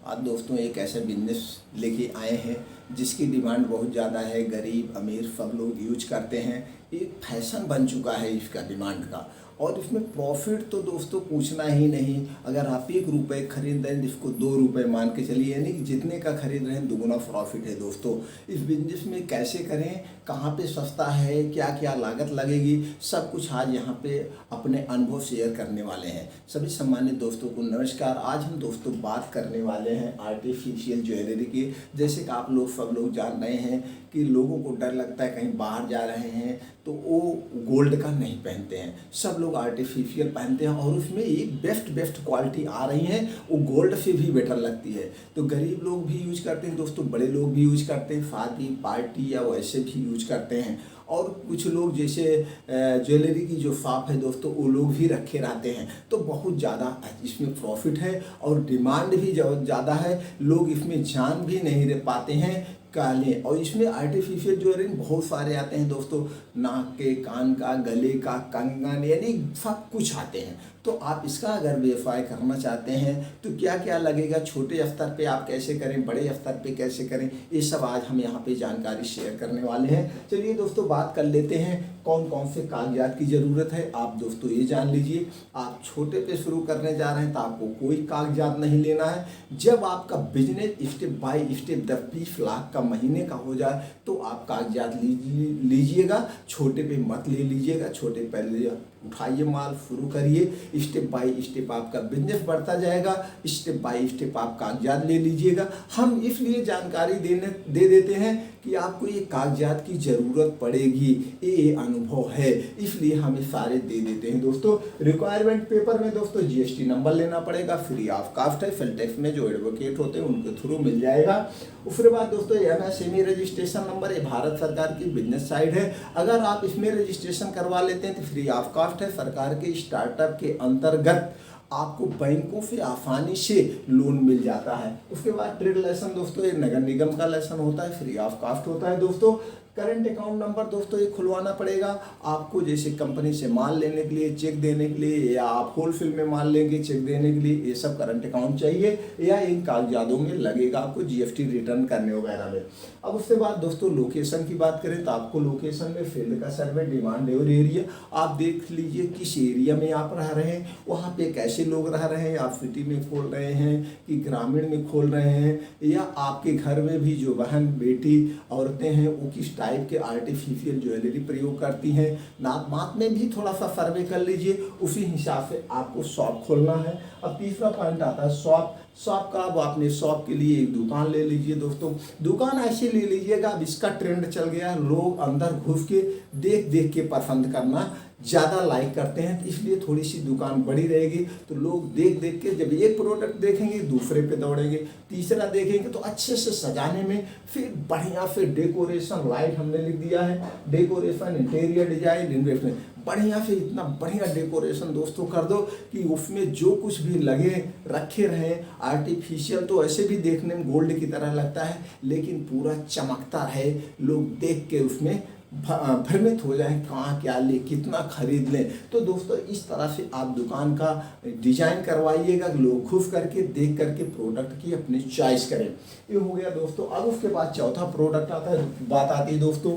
आज दोस्तों एक ऐसा बिजनेस लेके आए हैं जिसकी डिमांड बहुत ज़्यादा है। गरीब अमीर सब लोग यूज करते हैं। एक फैशन बन चुका है इसका डिमांड का, और इसमें प्रॉफिट तो दोस्तों पूछना ही नहीं। अगर आप 1 रुपये खरीद रहे हैं इसको 2 रुपये मान के चलिए, यानी कि जितने का खरीद रहे हैं दुगुना प्रॉफिट है दोस्तों। इस बिजनेस में कैसे करें, कहाँ पे सस्ता है, क्या क्या लागत लगेगी, सब कुछ आज यहाँ पे अपने अनुभव शेयर करने वाले हैं। सभी सम्मानित दोस्तों को नमस्कार। आज हम दोस्तों बात करने वाले हैं आर्टिफिशियल ज्वेलरी की। जैसे कि आप लोग सब लोग जान रहे हैं कि लोगों को डर लगता है कहीं बाहर जा रहे हैं तो वो गोल्ड का नहीं पहनते हैं, सब लोग आर्टिफिशियल पहनते हैं, और उसमें एक बेस्ट क्वालिटी आ रही है, वो गोल्ड से भी बेटर लगती है। तो गरीब लोग भी यूज करते हैं दोस्तों, बड़े लोग भी यूज करते हैं, शादी पार्टी या वैसे भी यूज करते हैं। और कुछ लोग जैसे ज्वेलरी की जो शॉप है दोस्तों, वो लोग भी रखे रहते हैं। तो बहुत ज़्यादा इसमें प्रॉफिट है और डिमांड भी ज़्यादा है। लोग इसमें जान भी नहीं रह पाते हैं काले। और इसमें आर्टिफिशियल ज्वेलरी बहुत सारे आते हैं दोस्तों, नाक के, कान का, गले का, कंगन, यानी सब कुछ आते हैं। तो आप इसका अगर व्यवसाय करना चाहते हैं तो क्या क्या लगेगा, छोटे स्तर पे आप कैसे करें, बड़े स्तर पे कैसे करें, ये सब आज हम यहाँ पे जानकारी शेयर करने वाले हैं। चलिए दोस्तों बात कर लेते हैं कौन कौन से कागजात की ज़रूरत है। आप दोस्तों ये जान लीजिए, आप छोटे पे शुरू करने जा रहे हैं तो आपको कोई कागजात नहीं लेना है। जब आपका business step by step 10-20 lakh का महीने का हो जाए तो आप कागजात लीजिएगा, छोटे पे मत ले लीजिएगा। छोटे पहले उठाइए, माल शुरू करिए, स्टेप बाय स्टेप आपका बिजनेस बढ़ता जाएगा, स्टेप बाय स्टेप आप कागजात ले लीजिएगा। हम इसलिए जानकारी दे देते हैं कि आपको ये कागजात की ज़रूरत पड़ेगी, ये अनुभव है, इसलिए हम ये सारे दे देते हैं दोस्तों। रिक्वायरमेंट पेपर में दोस्तों जीएसटी नंबर लेना पड़ेगा, फ्री ऑफ कास्ट है, सेल टैक्स में जो एडवोकेट होते हैं उनके थ्रू मिल जाएगा। उसके बाद दोस्तों एमएसएमई रजिस्ट्रेशन नंबर, ये भारत सरकार की बिजनेस साइट है। अगर आप इसमें रजिस्ट्रेशन करवा लेते हैं तो फ्री ऑफ कास्ट है। सरकार के स्टार्टअप के अंतर्गत आपको बैंकों से आसानी से लोन मिल जाता है। उसके बाद ट्रेड लाइसेंस दोस्तों, ये नगर निगम का लाइसेंस होता है, फ्री ऑफ कास्ट होता है दोस्तों। करंट अकाउंट नंबर दोस्तों ये खुलवाना पड़ेगा आपको, जैसे कंपनी से माल लेने के लिए, चेक देने के लिए, या आप होलसेल में माल लेंगे चेक देने के लिए, ये सब करंट अकाउंट चाहिए, या इन कागजातों में लगेगा आपको जीएसटी रिटर्न करने वगैरह में। अब उसके बाद दोस्तों लोकेशन की बात करें तो आपको लोकेशन में फील्ड का सर्वे, डिमांड और एरिया आप देख लीजिए, किस एरिया में आप रह रहे हैं, वहाँ पे कैसे लोग रह रहे हैं, आप सिटी में खोल रहे हैं कि ग्रामीण में खोल रहे हैं, या आपके घर में भी जो बहन बेटी औरतें हैं वो किस टाइप के आर्टिफिशियल ज्वेलरी प्रयोग करती हैं। नात मात में भी थोड़ा सा सर्वे कर लीजिए, उसी हिसाब से आपको शॉप खोलना है। अब तीसरा पॉइंट आता है शॉप का। अब आपने शॉप के लिए एक दुकान ले लीजिए दोस्तों। दुकान ऐसे ले लीजिएगा, अब इसका ट्रेंड चल गया, लोग अंदर घुस के देख के पसंद करना ज़्यादा लाइक करते हैं, तो इसलिए थोड़ी सी दुकान बड़ी रहेगी तो लोग देख के जब एक प्रोडक्ट देखेंगे दूसरे पे दौड़ेंगे, तीसरा देखेंगे तो अच्छे से सजाने में फिर बढ़िया से डेकोरेशन, लाइट हमने लिख दिया है, डेकोरेशन, इंटीरियर डिजाइन, इन्वेस्टमेंट, बढ़िया से इतना बढ़िया डेकोरेशन दोस्तों कर दो कि उसमें जो कुछ भी लगे रखे रहे। आर्टिफिशियल तो ऐसे भी देखने में गोल्ड की तरह लगता है, लेकिन पूरा चमकता है, लोग देख के उसमें भ्रमित हो जाए, कहाँ क्या ले, कितना खरीद लें। तो दोस्तों इस तरह से आप दुकान का डिजाइन करवाइएगा, लोग खुश करके देख करके प्रोडक्ट की अपनी चॉइस करें। ये हो गया दोस्तों। अब उसके बाद चौथा प्रोडक्ट आता है, बात आती है दोस्तों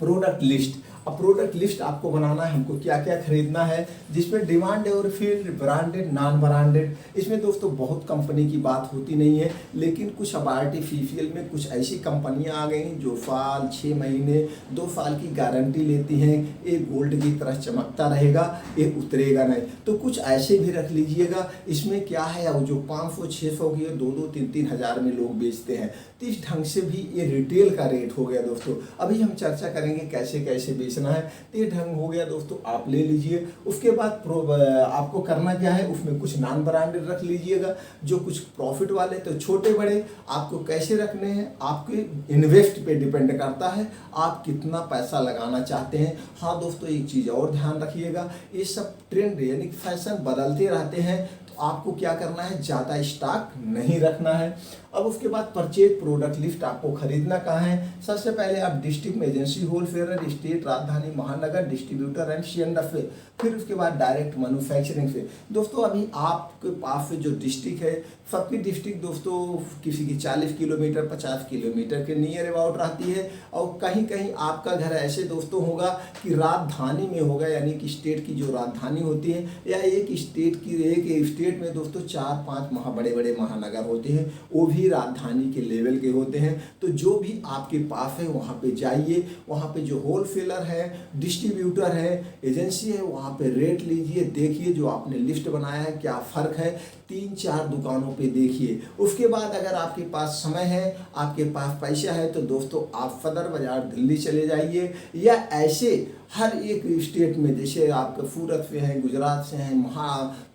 प्रोडक्ट लिस्ट। अब प्रोडक्ट लिस्ट आपको बनाना है, हमको क्या क्या खरीदना है, जिसमें डिमांड और फिर ब्रांडेड, नॉन ब्रांडेड। इसमें दोस्तों बहुत कंपनी की बात होती नहीं है, लेकिन कुछ अब आर्टिफिशियल में कुछ ऐसी कंपनियां आ गई जो साल, 6 महीने, 2 साल की गारंटी लेती हैं। ये गोल्ड की तरह चमकता रहेगा, ये उतरेगा नहीं। तो कुछ ऐसे भी रख लीजिएगा। इसमें क्या है, अब जो 500-600 की 2-3 हज़ार में लोग बेचते हैं, तो इस ढंग से भी ये रिटेल का रेट हो गया दोस्तों। अभी हम चर्चा करेंगे कैसे कैसे बेचना है। तो ये ढंग हो गया दोस्तों, आप ले लीजिए। उसके बाद आपको करना क्या है, उसमें कुछ नॉन ब्रांडेड रख लीजिएगा, जो कुछ प्रॉफिट वाले। तो छोटे बड़े आपको कैसे रखने हैं, आपके इन्वेस्ट पे डिपेंड करता है, आप कितना पैसा लगाना चाहते हैं। हाँ दोस्तों एक चीज़ और ध्यान रखिएगा, ये सब ट्रेंड यानी फैशन बदलते रहते हैं, तो आपको क्या करना है, ज़्यादा स्टॉक नहीं रखना है। अब उसके बाद परचेज प्रोडक्ट लिस्ट आपको खरीदना कहाँ है। सबसे पहले आप डिस्ट्रिक्ट एजेंसी, होलसेलर, स्टेट, राजधानी, महानगर, डिस्ट्रीब्यूटर एंड सीएनएफ से, फिर उसके बाद डायरेक्ट मैन्युफैक्चरिंग से। दोस्तों अभी आपके पास से जो डिस्ट्रिक्ट है, सबकी डिस्ट्रिक्ट दोस्तों किसी की 40 किलोमीटर 50 किलोमीटर के नियर अबाउट रहती है, और कहीं कहीं आपका घर ऐसे दोस्तों होगा कि राजधानी में होगा, यानी कि स्टेट की जो राजधानी होती है, या एक स्टेट में दोस्तों 4-5 बड़े बड़े महानगर होते हैं, वो भी राजधानी के लेवल के होते हैं। तो जो भी आपके पास है वहाँ पे जाइए, वहाँ पे जो होलसेलर है, डिस्ट्रीब्यूटर है, एजेंसी है, वहाँ पे रेट लीजिए, देखिए जो आपने लिस्ट बनाया है क्या फ़र्क है, 3-4 दुकानों पे देखिए। उसके बाद अगर आपके पास समय है, आपके पास पैसा है, तो दोस्तों आप सदर बाज़ार दिल्ली चले जाइए, या ऐसे हर एक स्टेट में, जैसे आपके सूरत से हैं, गुजरात से हैं,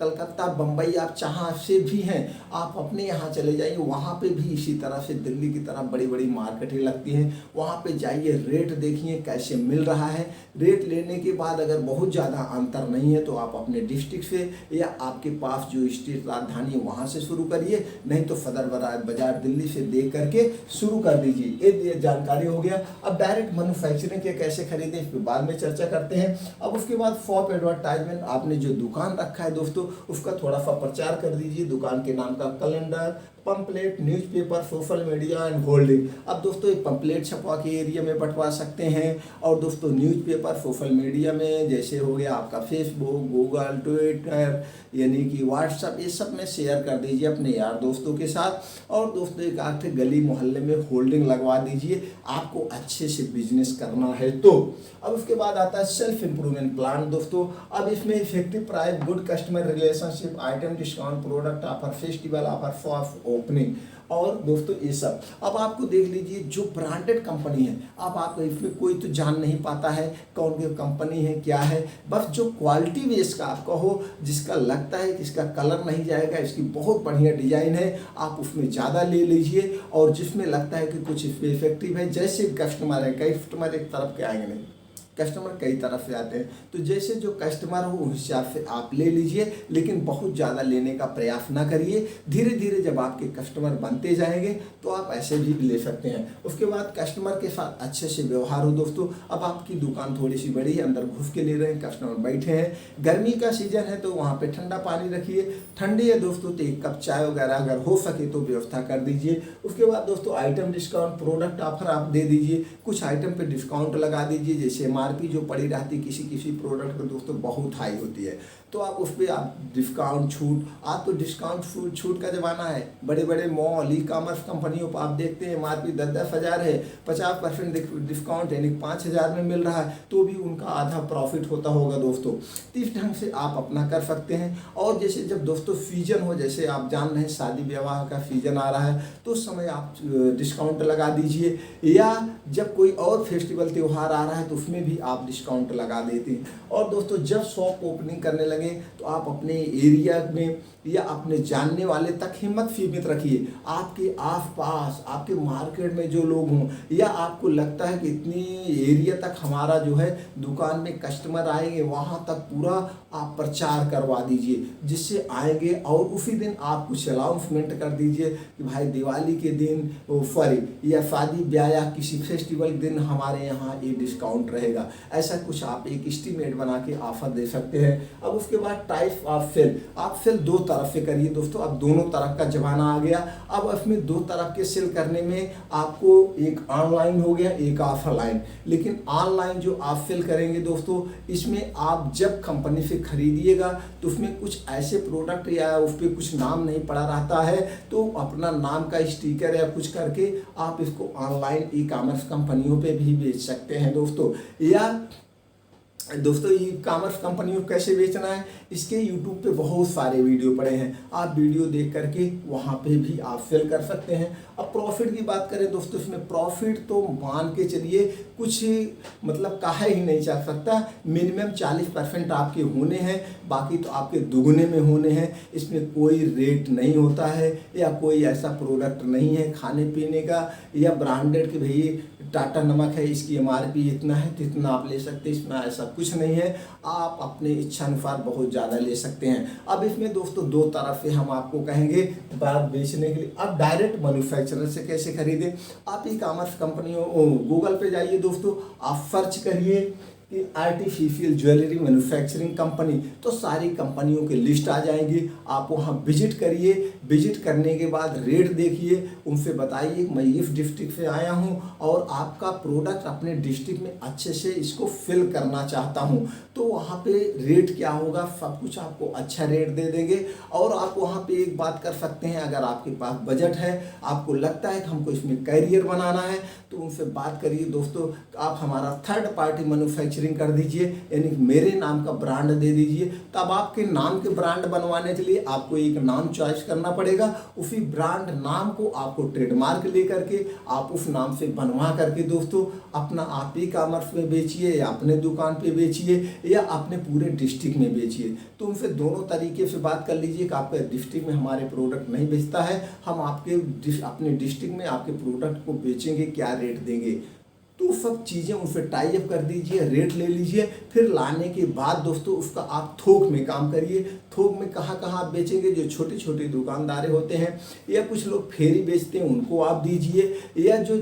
कलकत्ता, बम्बई, आप जहाँ से भी हैं आप अपने यहाँ चले जाइए, वहाँ पे भी इसी तरह से दिल्ली की तरह बड़ी बड़ी मार्केटें लगती हैं, वहाँ पे जाइए, रेट देखिए कैसे मिल रहा है। रेट लेने के बाद अगर बहुत ज़्यादा अंतर नहीं है तो आप अपने डिस्ट्रिक्ट से या आपके पास जो स्टेट राजधानी है वहाँ से शुरू करिए, नहीं तो सदर बाज़ार दिल्ली से देख करके शुरू कर दीजिए। ये जानकारी हो गया। अब डायरेक्ट मैन्युफैक्चरिंग के कैसे खरीदें इस पर बाद में चर्चा करते हैं। अब उसके बाद फॉर एडवर्टाइजमेंट, आपने जो दुकान रखा है दोस्तों उसका थोड़ा सा प्रचार कर दीजिए। दुकान के नाम का calendar, pamphlet, newspaper, social media and holding. अब दोस्तों एक पंपलेट छपवा के एरिया में बंटवा सकते हैं, और दोस्तों न्यूज़पेपर सोशल मीडिया में जैसे हो गया आपका फेसबुक, गूगल, ट्विटर, यानी कि व्हाट्सएप, ये सब में शेयर कर दीजिए अपने यार दोस्तों के साथ। और दोस्तों एक आखिर गली मोहल्ले में होल्डिंग लगवा दीजिए, आपको अच्छे से बिजनेस करना है तो। अब उसके बाद आता है सेल्फ इम्प्रूवमेंट प्लान दोस्तों। अब इसमें effective price, good customer relationship, item discount, product offer, festival offer, for opening, और दोस्तों ये सब। अब आपको देख लीजिए जो ब्रांडेड कंपनी है, अब आप इसमें कोई तो जान नहीं पाता है कौन सी कंपनी है क्या है, बस जो क्वालिटी बेस का आपका हो, जिसका लगता है कि इसका कलर नहीं जाएगा, इसकी बहुत बढ़िया डिजाइन है, आप उसमें ज़्यादा ले लीजिए। और जिसमें लगता है कि कुछ इस पर इफेक्टिव है, जैसे कस्टमर है, कई कस्टमर एक तरफ के आएंगे नहीं, कस्टमर कई तरफ से आते हैं, तो जैसे जो कस्टमर हो उस हिसाब से आप ले लीजिए, लेकिन बहुत ज़्यादा लेने का प्रयास ना करिए। धीरे धीरे जब आपके कस्टमर बनते जाएंगे तो आप ऐसे भी ले सकते हैं। उसके बाद कस्टमर के साथ अच्छे से व्यवहार हो दोस्तों। अब आपकी दुकान थोड़ी सी बड़ी है, अंदर घुस के ले रहे हैं, कस्टमर बैठे हैं, गर्मी का सीजन है तो वहाँ पर ठंडा पानी रखिए, ठंडी है दोस्तों तो एक कप चाय वगैरह अगर हो सके तो व्यवस्था कर दीजिए। उसके बाद दोस्तों आइटम डिस्काउंट, प्रोडक्ट ऑफर आप दे दीजिए, कुछ आइटम पे डिस्काउंट लगा दीजिए। जैसे एमआरपी जो पड़ी रहती किसी प्रोडक्ट पर दोस्तों बहुत हाई होती है, तो आप उस पर आप डिस्काउंट छूट, आप तो डिस्काउंट छूट का ज़माना है। बड़े बड़े मॉल, ई कॉमर्स कंपनियों पर आप देखते हैं एमआरपी 10-10 हज़ार है, 50% डिस्काउंट यानी 5,000 में मिल रहा है, तो भी उनका आधा प्रॉफिट होता होगा दोस्तों। तो इस ढंग से आप अपना कर सकते हैं। और जैसे जब दोस्तों सीजन हो, जैसे आप जान रहे हैं शादी विवाह का सीजन आ रहा है, तो उस समय आप डिस्काउंट लगा दीजिए, या जब कोई और फेस्टिवल त्यौहार आ रहा है तो उसमें भी आप डिस्काउंट लगा देते हैं। और दोस्तों जब शॉप ओपनिंग करने लगे तो आप अपने एरिया में या अपने जानने वाले तक हिम्मत सीमित रखिए। आपके आसपास, आपके मार्केट में जो लोग हों, या आपको लगता है कि इतनी एरिया तक हमारा जो है दुकान में कस्टमर आएंगे, वहाँ तक पूरा आप प्रचार करवा दीजिए, जिससे आएंगे। और उसी दिन आप कुछ अनाउंसमेंट कर दीजिए कि भाई दिवाली के दिन सॉरी या शादी ब्याह या किसी फेस्टिवल के दिन हमारे यहाँ ये डिस्काउंट रहेगा। ऐसा कुछ आप एक एस्टीमेट बना के ऑफर दे सकते हैं। अब उसके बाद टाइप ऑफ सेल, आप सेल दो तरफ से करिए दोस्तों। अब दोनों तरफ का जमाना आ गया। अब इसमें दो तरफ के सेल करने में आपको एक ऑनलाइन हो गया, एक ऑफलाइन। लेकिन ऑनलाइन जो आप सेल करेंगे दोस्तों, इसमें आप जब कंपनी से खरीदिएगा तो उसमें कुछ ऐसे प्रोडक्ट या उस पर कुछ नाम नहीं पड़ा रहता है, तो अपना नाम का स्टिकर या कुछ करके आप इसको ऑनलाइन ई कॉमर्स कंपनियों पे भी बेच सकते हैं दोस्तों। या दोस्तों ई कॉमर्स कंपनियों को कैसे बेचना है, इसके यूट्यूब पे बहुत सारे वीडियो पड़े हैं, आप वीडियो देख करके वहाँ पे भी आप सेल कर सकते हैं। अब प्रॉफिट की बात करें दोस्तों, इसमें प्रॉफिट तो मान के चलिए कुछ मतलब कहा ही नहीं जा सकता, मिनिमम 40% आपके होने हैं, बाकी तो आपके दुगने में होने हैं। इसमें कोई रेट नहीं होता है या कोई ऐसा प्रोडक्ट नहीं है खाने पीने का या ब्रांडेड कि भाई टाटा नमक है इसकी एमआरपी इतना है तो इतना आप ले सकते हैं, इसमें ऐसा कुछ नहीं है, आप अपने इच्छानुसार बहुत ज़्यादा ले सकते हैं। अब इसमें दोस्तों दो तरफ से हम आपको कहेंगे बात बेचने के लिए। अब डायरेक्ट मैन्युफैक्चरर से कैसे खरीदें, आप ई कॉमर्स कंपनियों गूगल पे जाइए दोस्तों, आप सर्च करिए कि आर्टिफिशियल ज्वेलरी मैन्युफैक्चरिंग कंपनी, तो सारी कंपनियों की लिस्ट आ जाएंगी। आप वहाँ विजिट करिए, विजिट करने के बाद रेट देखिए, उनसे बताइए मैं इस डिस्ट्रिक्ट से आया हूँ और आपका प्रोडक्ट अपने डिस्ट्रिक्ट में अच्छे से इसको फिल करना चाहता हूँ, तो वहाँ पे रेट क्या होगा, सब कुछ आपको अच्छा रेट दे देंगे। और आप वहाँ पे एक बात कर सकते हैं, अगर आपके पास बजट है, आपको लगता है कि हमको इसमें कैरियर बनाना है, तो उनसे बात करिए दोस्तों, आप हमारा थर्ड पार्टी मैन्युफैक्चरिंग कर दीजिए, यानी मेरे नाम का ब्रांड दे दीजिए। तब आपके नाम के ब्रांड बनवाने के लिए आपको एक नाम चॉइस करना पड़ेगा, उसी ब्रांड नाम को आपको ट्रेडमार्क लेकर के आप उस नाम से बनवा करके दोस्तों अपना आप ई कॉमर्स में बेचिए या अपने दुकान पे बेचिए या अपने पूरे डिस्ट्रिक्ट में बेचिए। तो उनसे दोनों तरीके से बात कर लीजिए कि आपके डिस्ट्रिक्ट में हमारे प्रोडक्ट नहीं बेचता है, हम आपके अपने डिस्ट्रिक्ट में आपके प्रोडक्ट को बेचेंगे, क्या रेट देंगे, तो सब चीज़ें उनसे टाई अप कर दीजिए, रेट ले लीजिए। फिर लाने के बाद दोस्तों उसका आप थोक में काम करिए। थोक में कहाँ कहाँ आप बेचेंगे, जो छोटे छोटे दुकानदार होते हैं या कुछ लोग फेरी बेचते हैं उनको आप दीजिए, या जो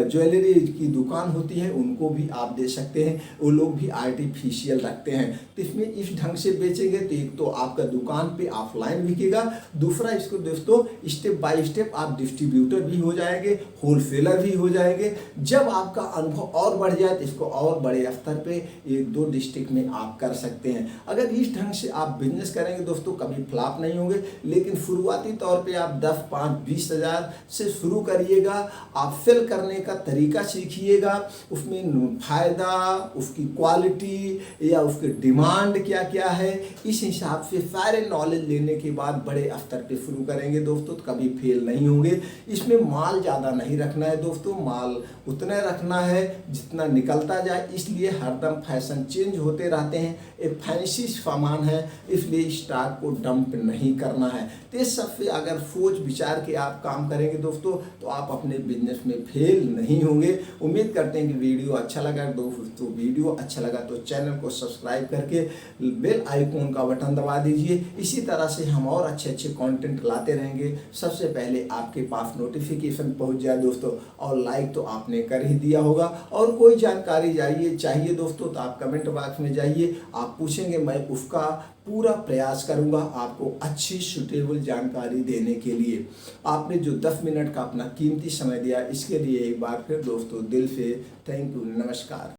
ज्वेलरी की दुकान होती है उनको भी आप दे सकते हैं, वो लोग भी आर्टिफिशियल रखते हैं। तो इसमें इस ढंग से बेचेंगे तो एक तो आपका दुकान पे ऑफलाइन बिकेगा, दूसरा इसको दोस्तों स्टेप बाय स्टेप आप डिस्ट्रीब्यूटर भी हो जाएंगे, होलसेलर भी हो जाएंगे। जब आपका अनुभव और बढ़ जाए तो इसको और बड़े स्तर पे एक दो डिस्ट्रिक्ट में आप कर सकते हैं। अगर इस ढंग से आप बिजनेस करेंगे दोस्तों कभी फ्लॉप नहीं होंगे, लेकिन शुरुआती तौर पे आप 10, 5, 20 हज़ार से शुरू करिएगा। आप सेल करने का तरीका सीखिएगा, उसमें फायदा, उसकी क्वालिटी या उसके डिमांड क्या क्या है, इस हिसाब से सारे नॉलेज लेने के बाद बड़े स्तर पे शुरू करेंगे दोस्तों, तो कभी फेल नहीं होंगे। इसमें माल ज़्यादा नहीं रखना है दोस्तों, माल उतना रखना है जितना निकलता जाए, इसलिए हरदम फैशन चेंज होते रहते हैं, एक फैंसी सामान है, इसलिए स्टॉक को डंप नहीं करना है। तो इस सब से अगर सोच विचार के आप काम करेंगे दोस्तों तो आप अपने बिजनेस में फेल नहीं होंगे। उम्मीद करते हैं कि वीडियो अच्छा लगा दोस्तों, वीडियो अच्छा लगा तो चैनल को सब्सक्राइब करके बेल आइकॉन का बटन दबा दीजिए। इसी तरह से हम और अच्छे अच्छे कंटेंट लाते रहेंगे, सबसे पहले आपके पास नोटिफिकेशन पहुंच जाए दोस्तों। और लाइक तो आपने कर ही दिया होगा, और कोई जानकारी चाहिए दोस्तों तो आप कमेंट बॉक्स में जाइए, आप पूछेंगे, मैं उसका पूरा प्रयास करूंगा आपको अच्छी सूटेबल जानकारी देने के लिए। आपने जो 10 मिनट का अपना कीमती समय दिया इसके लिए एक बार फिर दोस्तों दिल से थैंक यू, नमस्कार।